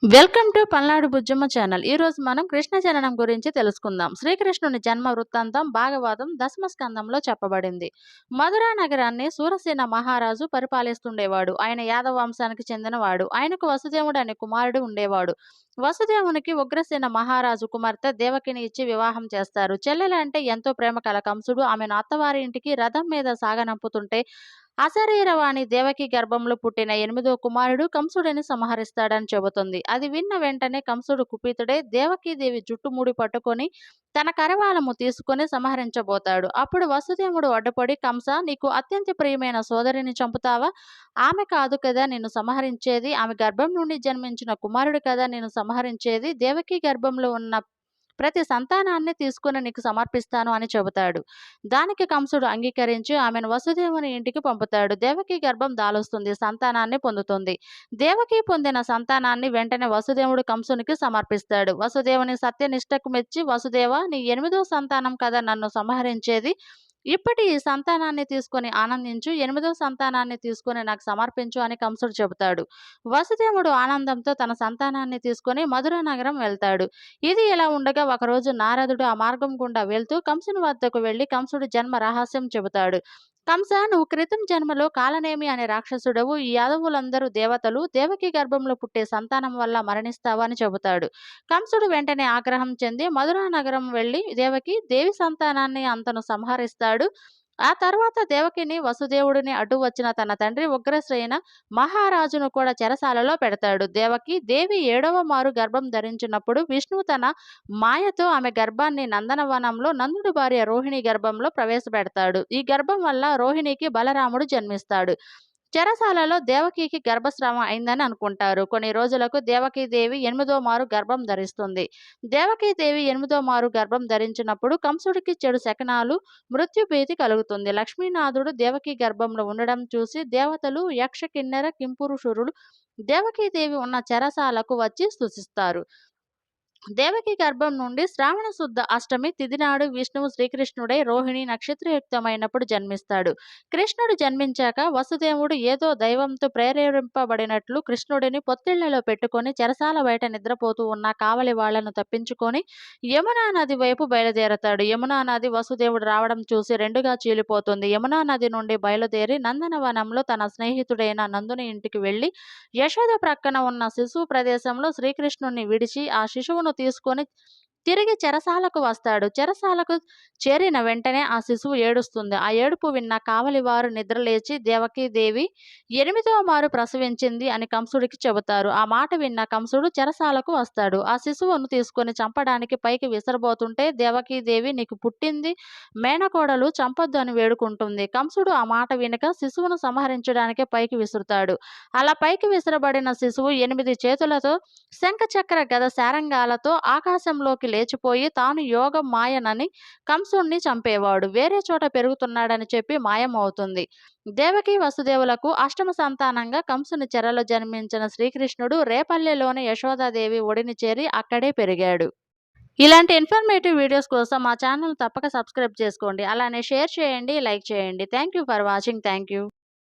Welcome to Palnadu Bujjamma channel. ఈరోజు మనం కృష్ణ జననం గురించి తెలుసుకుందాం. శ్రీకృష్ణుని జన్మ వృత్తాంతం భాగవతం దశమ స్కందంలో చెప్పబడింది. మధురా నగరాన్ని సూరసేన మహారాజు పరిపాలిస్తుండేవాడు. ఆయన యాదవ వంశానికి చెందినవాడు. ఆయనకు వసుదేవుడు అనే కుమారుడు ఉండేవాడు. వసుదేవునికి ఉగ్రసేన మహారాజు కుమార్తె దేవకిని ఇచ్చి వివాహం చేస్తారు. చెల్లెలంటే ఎంతో ప్రేమ కల కంసుడు ఆమెను అత్తవారి ఇంటికి రథం మీద సాగనంపుతుంటే అశరీరవాణి దేవకి గర్భంలో పుట్టిన 8వ కుమారుడు కంసుడిని సంహరిస్తాడని చెబుతుంది. అది విన్న వెంటనే కంసుడు కుపితుడై దేవకీదేవి జుట్టుముడి పట్టుకొని తన కరవాలము తీసుకొని సంహరించబోతాడు. అప్పుడు వసుదేవుడు అడ్డుపడి, కంస, నీకు అత్యంత ప్రియమైన సోదరిని చంపుతావా? ఆమె కాదు కదా నిన్ను సంహరించేది, ఆమె గర్భం నుండి జన్మించిన కుమారుడు కదా నిన్ను సంహరించేది. దేవకీ గర్భంలో ఉన్న ప్రతి సంతానాన్ని తీసుకుని నీకు సమర్పిస్తాను అని చెబుతాడు. దానికి కంసుడు అంగీకరించి ఆమెను వసుదేవుని ఇంటికి పంపుతాడు. దేవకి గర్భం దాలుస్తుంది, సంతానాన్ని పొందుతుంది. దేవకి పొందిన సంతానాన్ని వెంటనే వసుదేవుడు కంసునికి సమర్పిస్తాడు. వసుదేవుని సత్యనిష్టకు మెచ్చి, వసుదేవ, నీ 8వ సంతానం కదా నన్ను సంహరించేది. ఇప్పటి ఈ సంతానాన్ని తీసుకొని ఆనందించు, 8వ సంతానాన్ని తీసుకొని నాకు సమర్పించు అని కంసుడు చెబుతాడు. వసుదేవుడు ఆనందంతో తన సంతానాన్ని తీసుకొని మధుర నగరం వెళ్తాడు. ఇది ఇలా ఉండగా ఒకరోజు నారదుడు ఆ మార్గం గుండా వెళ్తూ కంసుని వద్దకు వెళ్లి కంసుడు జన్మ రహస్యం చెబుతాడు. కంస, నువ్వు క్రితం జన్మలో కాలనేమి అనే రాక్షసుడవు. ఈ యాదవులందరూ దేవతలు. దేవకి గర్భంలో పుట్టే సంతానం వల్ల మరణిస్తావు అని చెబుతాడు. కంసుడు వెంటనే ఆగ్రహం చెంది మధురా నగరం వెళ్లి దేవి సంతానాన్ని అంతను సంహరిస్తాడు. ఆ తర్వాత దేవకిని, వసుదేవుడిని అడ్డు వచ్చిన తన తండ్రి ఉగ్రశ్రేణ మహారాజును కూడా చెరసాలలో పెడతాడు. దేవి 7వ మారు గర్భం ధరించినప్పుడు విష్ణువు తన మాయతో ఆమె గర్భాన్ని నందనవనంలో నందుడి భార్య రోహిణి గర్భంలో ప్రవేశపెడతాడు. ఈ గర్భం వల్ల రోహిణికి బలరాముడు జన్మిస్తాడు. చెరసాలలో దేవకికి గర్భస్రావం అయిందని అనుకుంటారు. కొన్ని రోజులకు దేవకీదేవి 8వ మారు గర్భం ధరిస్తుంది. దేవకీదేవి 8వ మారు గర్భం ధరించినప్పుడు కంసుడికి చెడు శకనాలు, మృత్యుభీతి కలుగుతుంది. లక్ష్మీనాథుడు దేవకీ గర్భంలో ఉండడం చూసి దేవతలు, యక్ష, కిన్నెర, కింపురుషురులు దేవకీదేవి ఉన్న చెరసాలకు వచ్చి స్తుతిస్తారు. దేవకి గర్భం నుండి శ్రావణ శుద్ధ అష్టమి తిథి నాడు విష్ణువు శ్రీకృష్ణుడై రోహిణి నక్షత్రయుక్తమైనప్పుడు జన్మిస్తాడు. కృష్ణుడు జన్మించాక వసుదేవుడు ఏదో దైవంతో ప్రేరేపింపబడినట్లు కృష్ణుడిని పొత్తిళ్లలో పెట్టుకొని చెరసాల బయట నిద్రపోతూ ఉన్న కావలి వాళ్లను తప్పించుకొని యమునా నది వైపు బయలుదేరతాడు. యమునా నది వసుదేవుడు రావడం చూసి రెండుగా చీలిపోతుంది. యమునా నది నుండి బయలుదేరి నందనవనంలో తన స్నేహితుడైన నందుని ఇంటికి వెళ్లి యశోద ప్రక్కన ఉన్న శిశువు ప్రదేశంలో శ్రీకృష్ణుణ్ణి విడిచి ఆ శిశువును తీసుకొని తిరిగి చెరసాలకు వస్తాడు. చెరసాలకు చేరిన వెంటనే ఆ శిశువు ఏడుస్తుంది. ఆ ఏడుపు విన్న కావలివారు నిద్రలేచి దేవకీదేవి 8వ మారు ప్రసవించింది అని కంసుడికి చెబుతారు. ఆ మాట విన్న కంసుడు చెరసాలకు వస్తాడు. ఆ శిశువును తీసుకొని చంపడానికి పైకి విసరబోతుంటే దేవకీదేవి, నీకు పుట్టింది మేనకోడలు, చంపొద్దు అని వేడుకుంటుంది. కంసుడు ఆ మాట వినక శిశువును సంహరించడానికి పైకి విసురుతాడు. అలా పైకి విసరబడిన శిశువు 8 చేతులతో శంఖచక్ర గద శారంగాలతో ఆకాశంలోకి లేచిపోయి తాను యోగ మాయనని కంసుణ్ణి చంపేవాడు వేరే చోట పెరుగుతున్నాడని చెప్పి మాయమవుతుంది. దేవకి వసుదేవులకు అష్టమ సంతానంగా కంసుని చెరలో జన్మించిన శ్రీకృష్ణుడు రేపల్లెలోని యశోదాదేవి ఒడిని చేరి అక్కడే పెరిగాడు. ఇలాంటి ఇన్ఫర్మేటివ్ వీడియోస్ కోసం మా ఛానల్ తప్పక సబ్స్క్రైబ్ చేసుకోండి. అలానే షేర్ చేయండి, లైక్ చేయండి. Thank you for watching. Thank you.